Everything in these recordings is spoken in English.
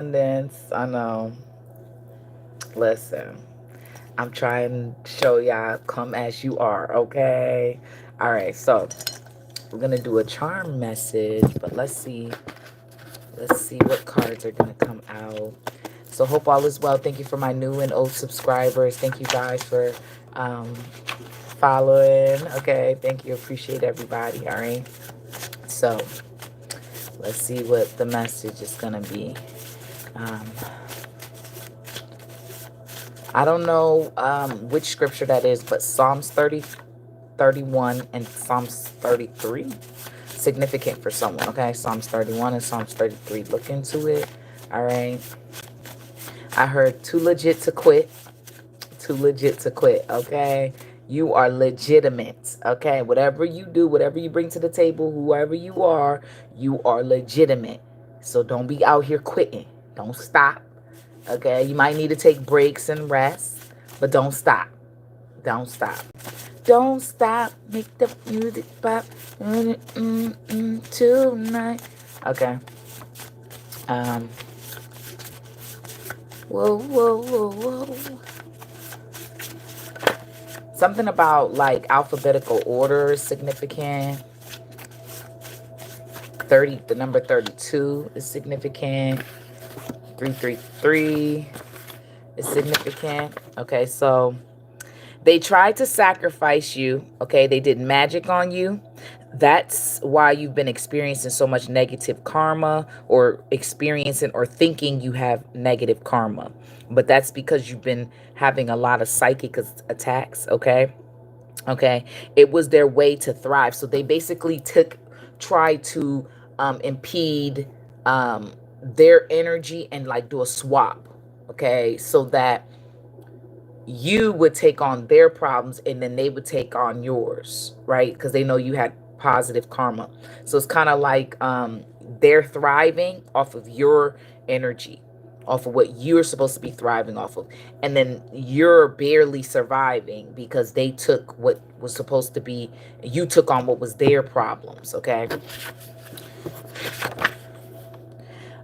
Abundance. I know. Listen, I'm trying to show y'all come as you are, okay? All right, so we're gonna do a charm message, but let's see. Let's see what cards are gonna come out. So hope all is well. Thank you for my new and old subscribers. Thank you guys for um, following. Okay, thank you. Appreciate everybody. All right. So let's see what the message is gonna be. Um, I don't know which scripture that is, but Psalms 30, 31, and Psalms 33. Significant for someone, okay? Psalms 31 and Psalms 33. Look into it. All right. I heard too legit to quit. Too legit to quit, okay? You are legitimate, okay? Whatever you do, whatever you bring to the table, whoever you are legitimate. So don't be out here quitting. Don't stop, okay? You might need to take breaks and rest, but don't stop. Don't stop. Don't stop. Make the music pop. Tonight. Okay. Um. Whoa, whoa, whoa, whoa. Something about like alphabetical order is significant. 30, the number 32 is significant. 333 is significant. Okay, so they tried to sacrifice you. Okay, they did magic on you. That's why you've been experiencing so much negative karma, or experiencing or thinking you have negative karma. But that's because you've been having a lot of psychic attacks, okay? Okay. It was their way to thrive. So they basically tried to impede their energy and like do a swap, okay? So that you would take on their problems and then they would take on yours, right? Because they know you had positive karma. So it's kind of like they're thriving off of your energy, off of what you're supposed to be thriving off of. And then you're barely surviving because they took what was supposed to be, you took on what was their problems, okay?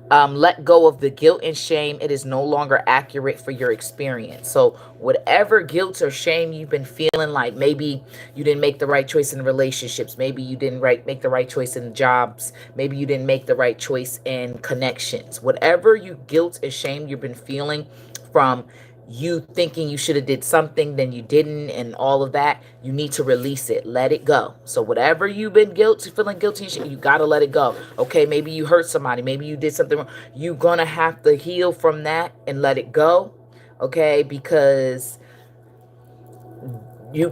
Let go of the guilt and shame. It is no longer accurate for your experience. So whatever guilt or shame you've been feeling, like maybe you didn't make the right choice in relationships, maybe you didn't make the right choice in jobs, maybe you didn't make the right choice in connections, whatever you guilt and shame you've been feeling from you thinking you should have did something then you didn't, and all of that, you need to release it. Let it go. So whatever you've been feeling guilty, you got to let it go. Okay, maybe you hurt somebody, maybe you did something wrong. You're gonna have to heal from that and let it go, okay? Because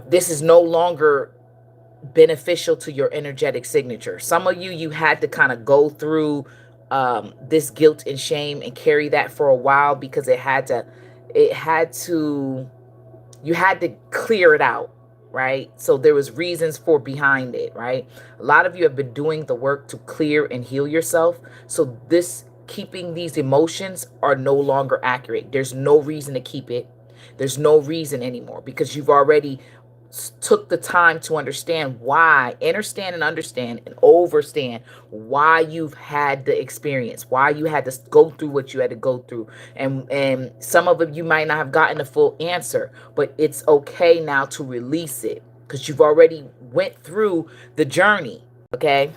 this is no longer beneficial to your energetic signature. Some of you had to kind of go through this guilt and shame and carry that for a while, because you had to clear it out, right? So there was reasons for behind it, right? A lot of you have been doing the work to clear and heal yourself. So this keeping these emotions are no longer accurate. There's no reason to keep it. There's no reason anymore, because you've already took the time to understand and understand and overstand why you've had the experience, why you had to go through what you had to go through. And some of it you might not have gotten the full answer, but it's okay now to release it, because you've already went through the journey, okay?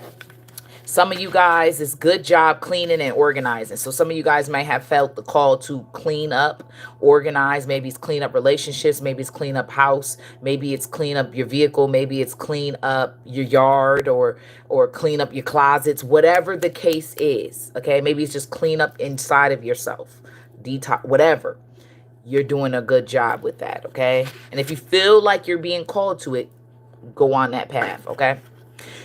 Some of you guys, it's good job cleaning and organizing. So some of you guys might have felt the call to clean up, organize. Maybe it's clean up relationships. Maybe it's clean up house. Maybe it's clean up your vehicle. Maybe it's clean up your yard, or clean up your closets, whatever the case is. Okay. Maybe it's just clean up inside of yourself, detox, whatever. You're doing a good job with that. Okay. And if you feel like you're being called to it, go on that path. Okay.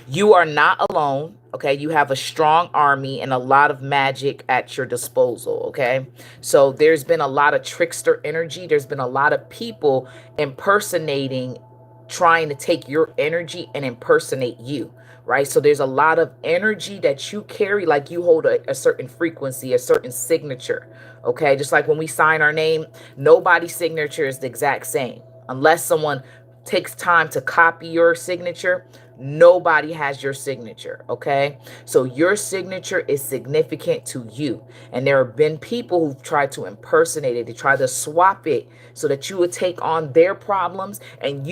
You are not alone, okay? You have a strong army and a lot of magic at your disposal, okay? So there's been a lot of trickster energy. There's been a lot of people impersonating, trying to take your energy and impersonate you, right? So there's a lot of energy that you carry, like you hold a certain frequency, a certain signature, okay? Just like when we sign our name, nobody's signature is the exact same unless someone takes time to copy your signature. Nobody has your signature, okay? So your signature is significant to you. And there have been people who've tried to impersonate it. They try to swap it so that you would take on their problems and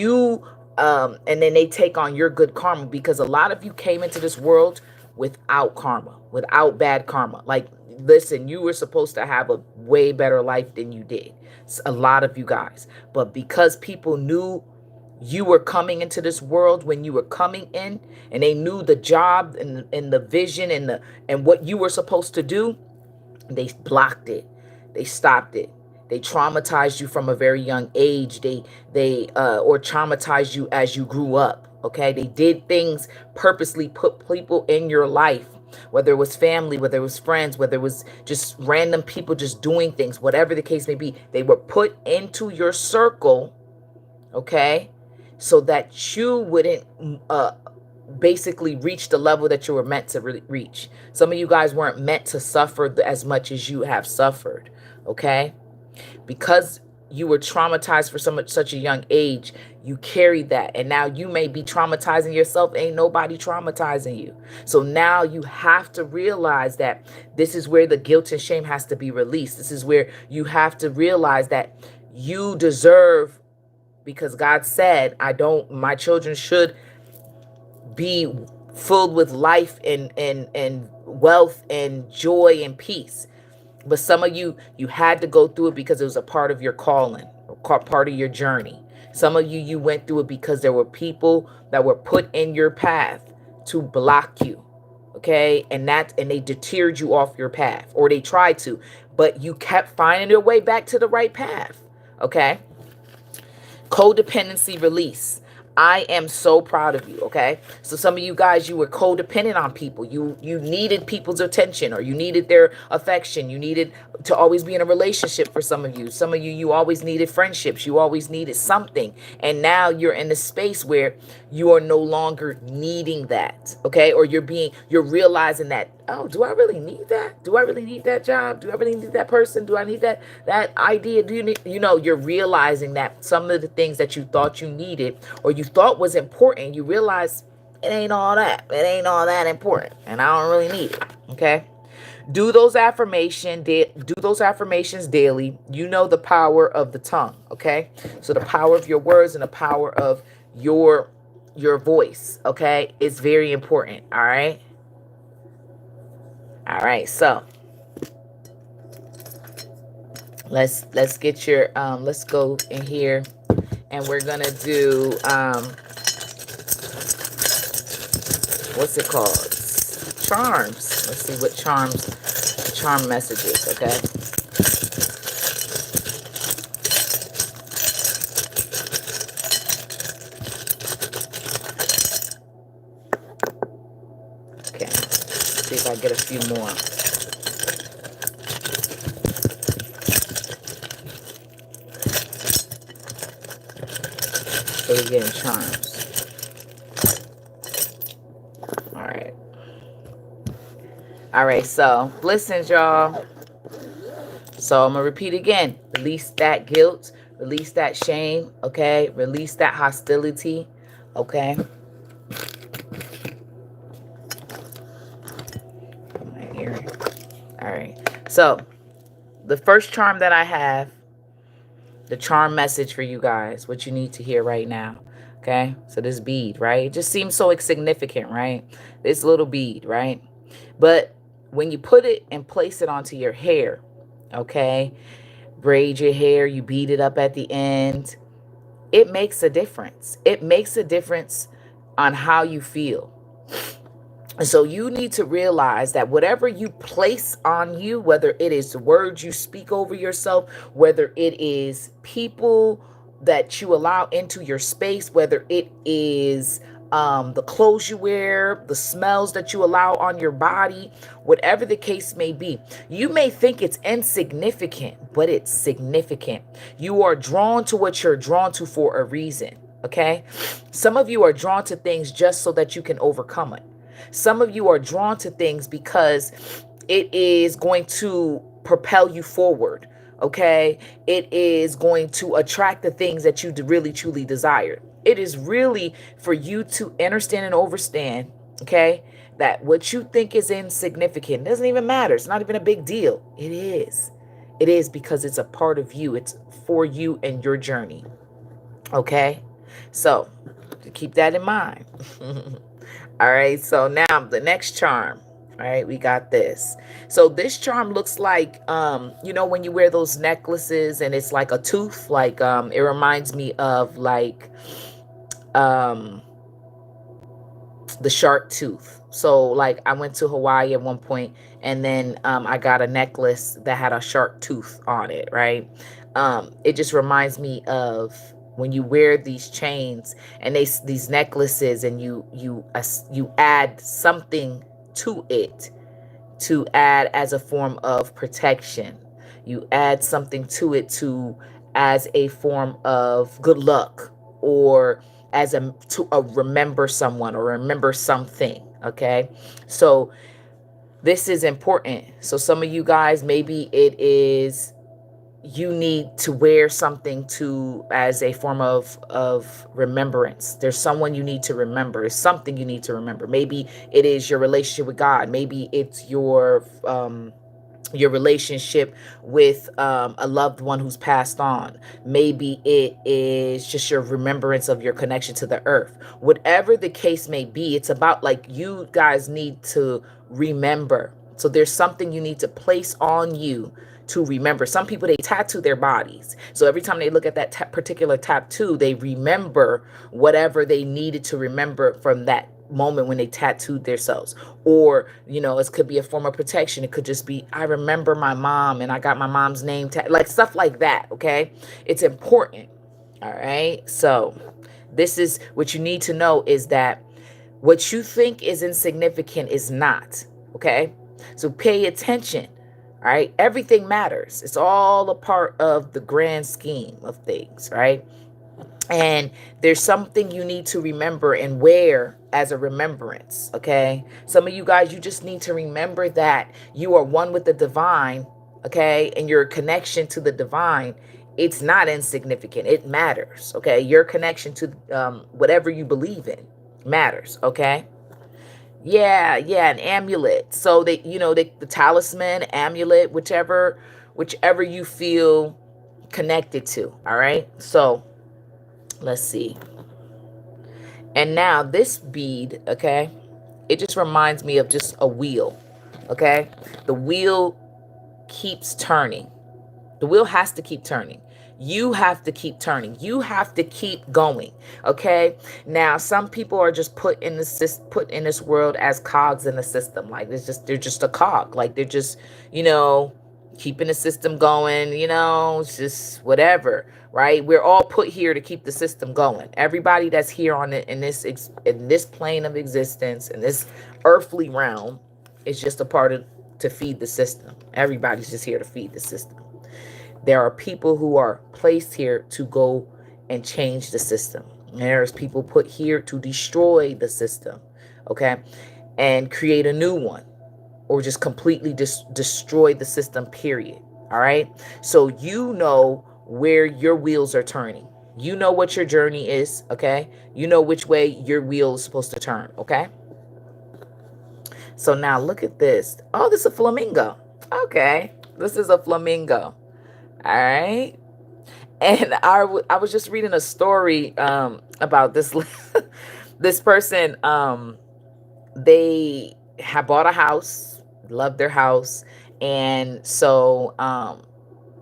and then they take on your good karma, because a lot of you came into this world without karma, without bad karma. Like, listen, you were supposed to have a way better life than you did. A lot of you guys. But because people knew you were coming into this world when you were coming in, and they knew the job and the vision and what you were supposed to do, they blocked it. They stopped it. They traumatized you from a very young age. They or traumatized you as you grew up. Okay, they did things purposely, put people in your life, whether it was family, whether it was friends, whether it was just random people just doing things, whatever the case may be. They were put into your circle, okay, so that you wouldn't basically reach the level that you were meant to reach. Some of you guys weren't meant to suffer as much as you have suffered, okay? Because you were traumatized for such a young age, you carried that, and now you may be traumatizing yourself. Ain't nobody traumatizing you. So now you have to realize that this is where the guilt and shame has to be released. This is where you have to realize that you deserve, because God said, my children should be filled with life and wealth and joy and peace. But some of you had to go through it because it was a part of your calling, part of your journey. Some of you went through it because there were people that were put in your path to block you, okay? And they deterred you off your path, or they tried to, but you kept finding your way back to the right path, okay? Codependency release. I am so proud of you, okay? So some of you guys, you were codependent on people. You needed people's attention, or you needed their affection. You needed to always be in a relationship for some of you. Some of you always needed friendships. You always needed something. And now you're in a space where you are no longer needing that, okay? Or you're realizing that, oh, do I really need that? Do I really need that job? Do I really need that person? Do I need that idea? Do you need, you're realizing that some of the things that you thought you needed or you thought was important, you realize it ain't all that. It ain't all that important, and I don't really need it, okay? Do those affirmations daily. You know the power of the tongue, okay? So the power of your words and the power of your voice, okay? It's very important, all right? All right, so let's get your let's go in here, and we're gonna do what's it called? Charms. Let's see what charm messages, okay? Okay, let's see if I get a few more. So we're getting charms. All right, so blessings, y'all. So I'm going to repeat again. Release that guilt. Release that shame, okay? Release that hostility, okay? All right. So the first charm that I have, the charm message for you guys, what you need to hear right now, okay? So this bead, right? It just seems so insignificant, right? This little bead, right? But when you put it and place it onto your hair, okay, braid your hair, you beat it up at the end, it makes a difference. It makes a difference on how you feel. And so you need to realize that whatever you place on you, whether it is the words you speak over yourself, whether it is people that you allow into your space, whether it is the clothes you wear, the smells that you allow on your body, whatever the case may be, you may think it's insignificant, but it's significant. You are drawn to what you're drawn to for a reason, okay? Some of you are drawn to things just so that you can overcome it. Some of you are drawn to things because it is going to propel you forward, okay? It is going to attract the things that you really, truly desire. It is really for you to understand and understand, okay, that what you think is insignificant doesn't even matter. It's not even a big deal. It is. It is because it's a part of you. It's for you and your journey. Okay? So, keep that in mind. All right. So now the next charm. All right, we got this. So this charm looks like when you wear those necklaces and it's like a tooth, like it reminds me of like um the shark tooth. So like I went to Hawaii at one point, and then I got a necklace that had a shark tooth on it, right? It just reminds me of when you wear these chains and these necklaces, and you add something to it, to add as a form of protection. You add something to it to as a form of good luck, or as a to remember someone or remember something. Okay, so this is important. So some of you guys, maybe it is you need to wear something to as a form of remembrance. There's someone you need to remember. It's something you need to remember. Maybe it is your relationship with God. Maybe it's your relationship with a loved one who's passed on. Maybe it is just your remembrance of your connection to the earth. Whatever the case may be, it's about like you guys need to remember. So there's something you need to place on you to remember. Some people, they tattoo their bodies. So every time they look at that particular tattoo, they remember whatever they needed to remember from that moment when they tattooed themselves. Or it could be a form of protection. It could just be, I remember my mom and I got my mom's name like stuff like that. Okay, it's important. All right, so this is what you need to know, is that what you think is insignificant is not. Okay, so pay attention. All right, everything matters. It's all a part of the grand scheme of things, right? And there's something you need to remember and wear as a remembrance. Okay, some of you guys, you just need to remember that you are one with the divine. Okay, and your connection to the divine, it's not insignificant. It matters. Okay, your connection to whatever you believe in matters. Okay. Yeah, an amulet. So the talisman, amulet, whichever you feel connected to. All right. So let's see. And now this bead, okay, it just reminds me of just a wheel. Okay, the wheel keeps turning. The wheel has to keep turning. You have to keep turning. You have to keep going. Okay. Now, some people are just put in this world as cogs in the system. Like they're just a cog. Like they're just, keeping the system going. It's just whatever. Right. We're all put here to keep the system going. Everybody that's here in this plane of existence, in this earthly realm, is just a part of to feed the system. Everybody's just here to feed the system. There are people who are placed here to go and change the system. And there's people put here to destroy the system, okay, and create a new one, or just completely destroy the system, period. All right. So you know where your wheels are turning. You know what your journey is, okay? You know which way your wheel is supposed to turn, okay? So now look at this. Oh, this is a flamingo. Okay, this is a flamingo. All right. And I was just reading a story about this this person. They had bought a house, loved their house, and so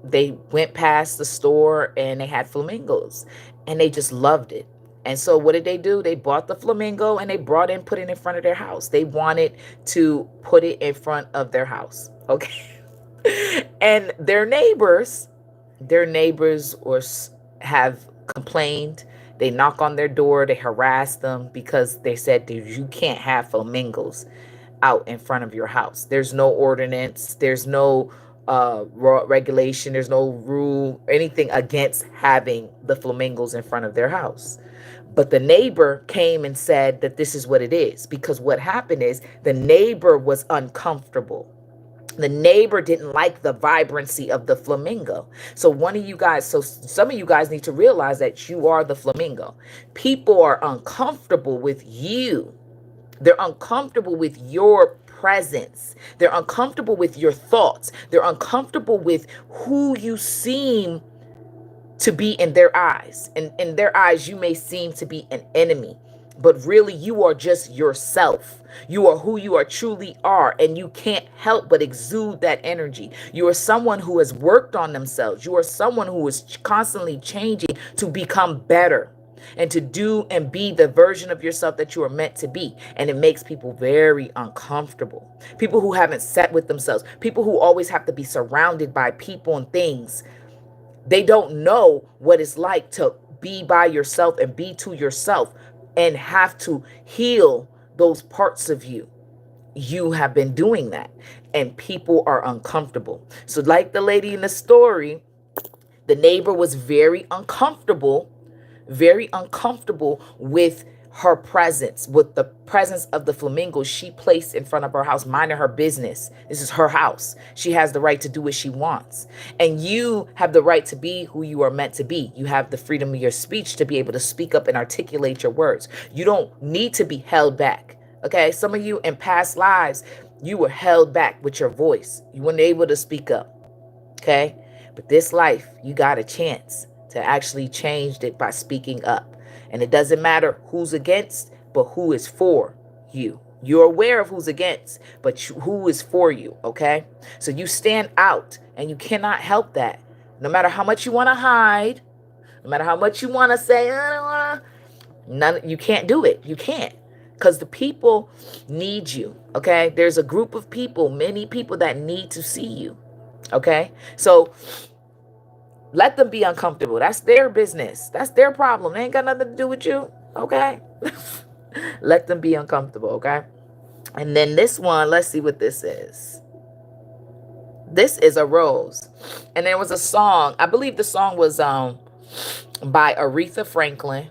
they went past the store and they had flamingos, and they just loved it. And so what did they do? They bought the flamingo and they put it in front of their house. They wanted to put it in front of their house. Okay. And their neighbors or have complained. They knock on their door, they harass them because they said, dude, you can't have flamingos out in front of your house. There's no ordinance, there's no regulation, there's no rule, anything against having the flamingos in front of their house. But the neighbor came and said that this is what it is, because what happened is the neighbor was uncomfortable. The neighbor didn't like the vibrancy of the flamingo. So some of you guys need to realize that you are the flamingo. People are uncomfortable with you. They're uncomfortable with your presence. They're uncomfortable with your thoughts. They're uncomfortable with who you seem to be in their eyes. And in their eyes, you may seem to be an enemy, but really you are just yourself. You are who you are truly are, and you can't help but exude that energy. You are someone who has worked on themselves. You are someone who is constantly changing to become better and to do and be the version of yourself that you are meant to be. And it makes people very uncomfortable. People who haven't sat with themselves, people who always have to be surrounded by people and things. They don't know what it's like to be by yourself and be to yourself and have to heal those parts of you. You have been doing that, and people are uncomfortable. So like the lady in the story, the neighbor was very uncomfortable with her presence, with the presence of the flamingo she placed in front of her house, minding her business. This is her house. She has the right to do what she wants. And you have the right to be who you are meant to be. You have the freedom of your speech to be able to speak up and articulate your words. You don't need to be held back. Okay? Some of you in past lives, you were held back with your voice. You weren't able to speak up. Okay? But this life, you got a chance to actually change it by speaking up. And it doesn't matter who's against, but who is for you. You're aware of who's against, but who is for you, okay? So you stand out, and you cannot help that. No matter how much you want to hide, no matter how much you want to say, I don't wanna, you can't do it. You can't. Because the people need you, okay? There's a group of people, many people that need to see you, okay? So let them be uncomfortable. That's their business. That's their problem. They ain't got nothing to do with you. Okay? Let them be uncomfortable. Okay? And then this one, let's see what this is. This is a rose. And there was a song. I believe the song was by Aretha Franklin.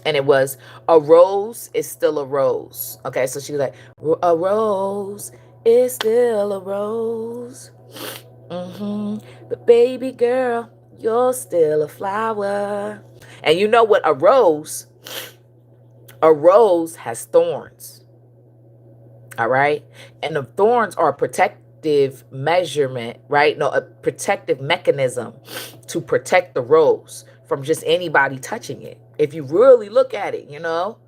And it was, a rose is still a rose. Okay? So she was like, a rose is still a rose. But baby girl, you're still a flower. And you know what? A rose has thorns. All right. And the thorns are a protective measurement, right? No, a protective mechanism to protect the rose from just anybody touching it. If you really look at it, you know.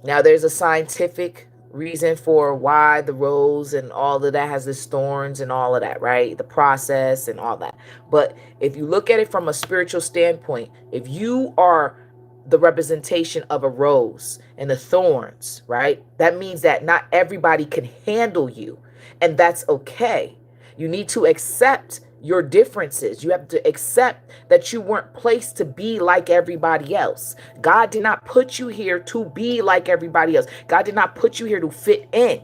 Now there's a scientific reason for why the rose and all of that has its thorns and all of that, right? The process and all that. But if you look at it from a spiritual standpoint, if you are the representation of a rose and the thorns, right? That means that not everybody can handle you, and that's okay. You need to accept your differences. You have to accept that you weren't placed to be like everybody else. God did not put you here to be like everybody else. God did not put you here to fit in.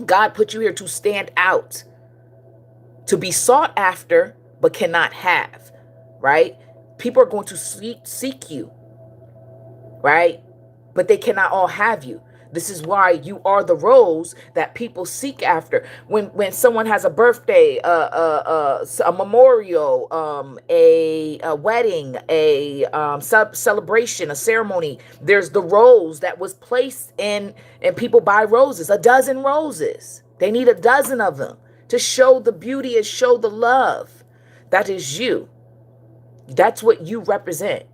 God put you here to stand out, to be sought after, but cannot have, right? People are going to seek you, right? But they cannot all have you. This is why you are the rose that people seek after. When someone has a birthday, a memorial, a wedding, a celebration, a ceremony, there's the rose that was placed in, and people buy roses, a dozen roses. They need a dozen of them to show the beauty and show the love. That is you. That's what you represent.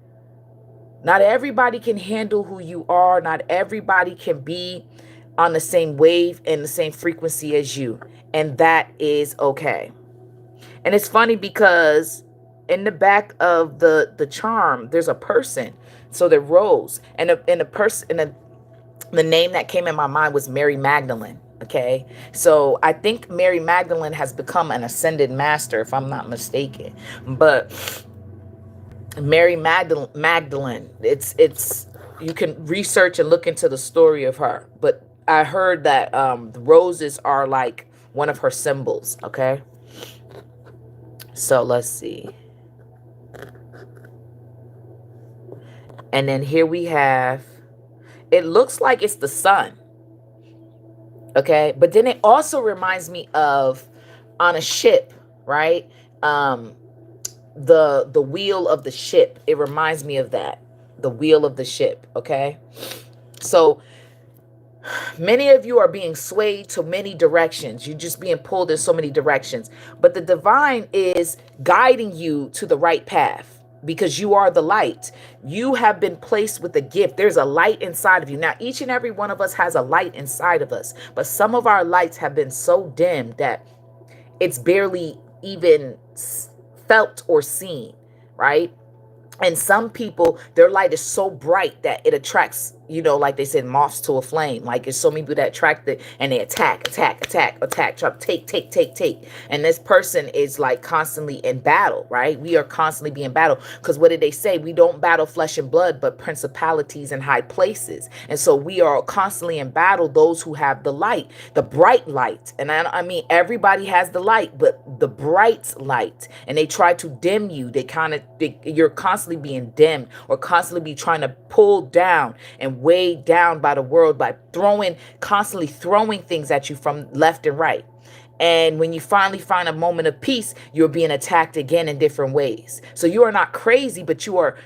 Not everybody can handle who you are. Not everybody can be on the same wave and the same frequency as you. And that is okay. And it's funny because in the back of the charm, there's a person. So the rose. And the name that came in my mind was Mary Magdalene. Okay. So I think Mary Magdalene has become an ascended master, if I'm not mistaken. But Mary Magdalene, it's you can research and look into the story of her, but I heard that the roses are like one of her symbols. Okay, so let's see. And then here we have, it looks like it's the sun. Okay, but then it also reminds me of on a ship, right? Um, the wheel of the ship. It reminds me of that. The wheel of the ship, okay? So many of you are being swayed to many directions. You're just being pulled in so many directions. But the divine is guiding you to the right path because you are the light. You have been placed with a gift. There's a light inside of you. Now, each and every one of us has a light inside of us, but some of our lights have been so dim that it's barely even felt or seen, right? And some people, their light is so bright that it attracts, like they said, moths to a flame. Like there's so many people that attract it and they attack, try to take. And this person is like constantly in battle, right? We are constantly being battled because what did they say? We don't battle flesh and blood, but principalities and high places. And so we are constantly in battle, those who have the light, the bright light. And I mean, everybody has the light, but the bright light, and they try to dim you. You're constantly being dimmed or constantly be trying to pull down and weighed down by the world by constantly throwing things at you from left and right. And when you finally find a moment of peace, you're being attacked again in different ways. So you are not crazy, but you are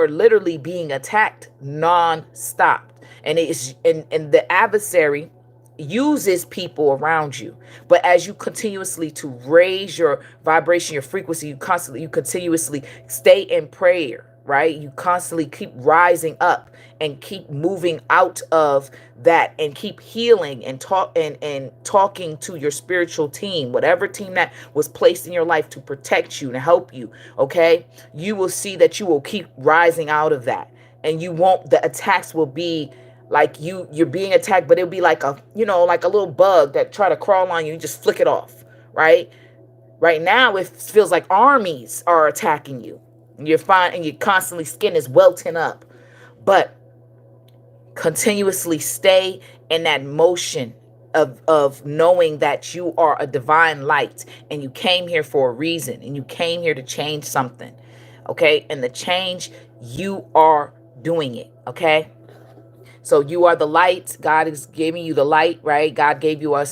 literally being attacked non-stop. And the adversary uses people around you. But as you continuously to raise your vibration, your frequency, you continuously stay in prayer, right? You constantly keep rising up and keep moving out of that and keep healing and talking to your spiritual team, whatever team that was placed in your life to protect you and help you. Okay. You will see that you will keep rising out of that, and the attacks will be like you're being attacked, but it'll be like like a little bug that try to crawl on you. You just flick it off, right? Right now, it feels like armies are attacking you. And you're fine, and your constantly skin is welting up. But continuously stay in that motion of knowing that you are a divine light and you came here for a reason and you came here to change something. Okay? And the change, you are doing it. Okay? So you are the light. God is giving you the light, right? God gave you his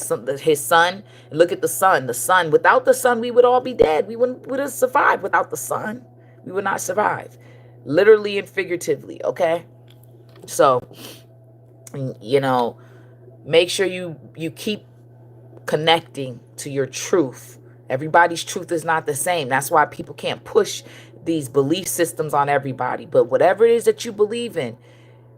son. And look at the sun. The sun. Without the sun, we would all be dead. We wouldn't have survived without the sun. We would not survive. Literally and figuratively, okay? So, make sure you keep connecting to your truth. Everybody's truth is not the same. That's why people can't push these belief systems on everybody. But whatever it is that you believe in,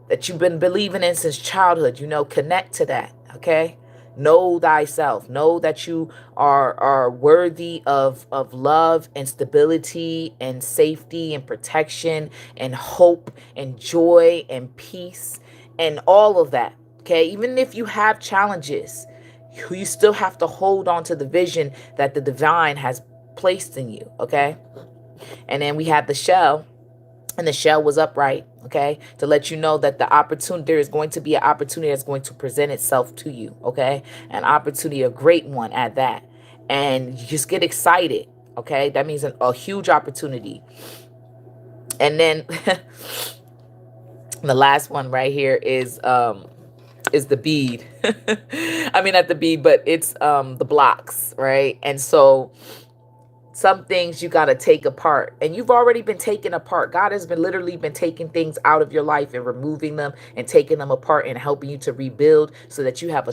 that you've been believing in since childhood, connect to that, okay? Know thyself. Know that you are worthy of love and stability and safety and protection and hope and joy and peace and all of that, okay? Even if you have challenges, you still have to hold on to the vision that the divine has placed in you, okay? And then we have the shell. And the shell was upright, okay, to let you know that there is going to be an opportunity that's going to present itself to you, okay, an opportunity, a great one at that. And you just get excited, okay, that means a huge opportunity. And then the last one right here is the bead. I mean, not the bead, but it's the blocks, right? And so some things you got to take apart, and you've already been taken apart. God has literally been taking things out of your life and removing them and taking them apart and helping you to rebuild so that you have a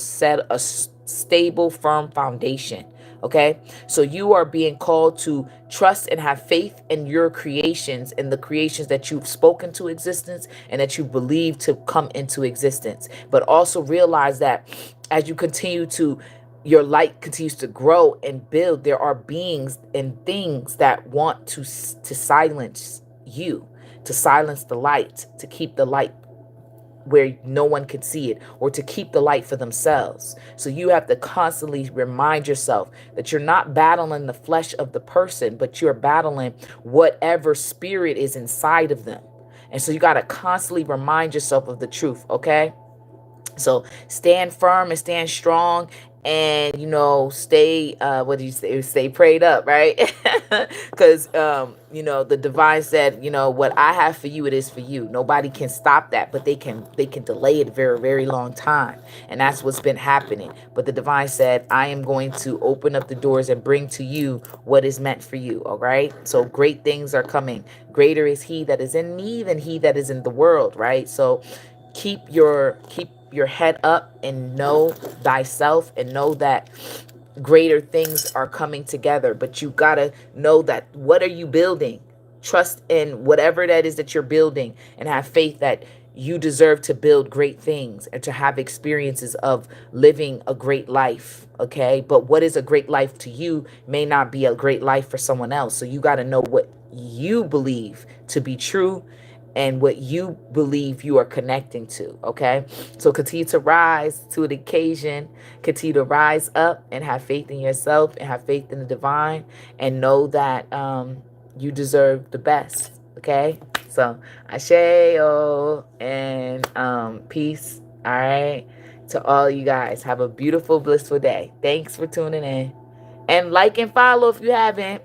stable, firm foundation. Okay. So you are being called to trust and have faith in your creations and the creations that you've spoken to existence and that you believe to come into existence. But also realize that as you your light continues to grow and build, there are beings and things that want to silence you, to silence the light, to keep the light where no one can see it, or to keep the light for themselves. So you have to constantly remind yourself that you're not battling the flesh of the person, but you're battling whatever spirit is inside of them. And so you got to constantly remind yourself of the truth, okay? So stand firm and stand strong and stay what do you say, stay prayed up, right? Because the divine said, what I have for you, it is for you. Nobody can stop that, but they can delay it a very, very long time, and that's what's been happening. But the divine said, I am going to open up the doors and bring to you what is meant for you. All right, so great things are coming. Greater is he that is in me than he that is in the world, right? So keep your head up and know thyself, and know that greater things are coming together. But you gotta know that, what are you building? Trust in whatever that is that you're building, and have faith that you deserve to build great things and to have experiences of living a great life. Okay, but what is a great life to you may not be a great life for someone else. So you got to know what you believe to be true, and what you believe you are connecting to. Okay, so continue to rise to the occasion. Continue to rise up and have faith in yourself, and have faith in the divine, and know that you deserve the best. Okay, so Asheo, and peace. All right, to all you guys, have a beautiful, blissful day. Thanks for tuning in, and like and follow if you haven't.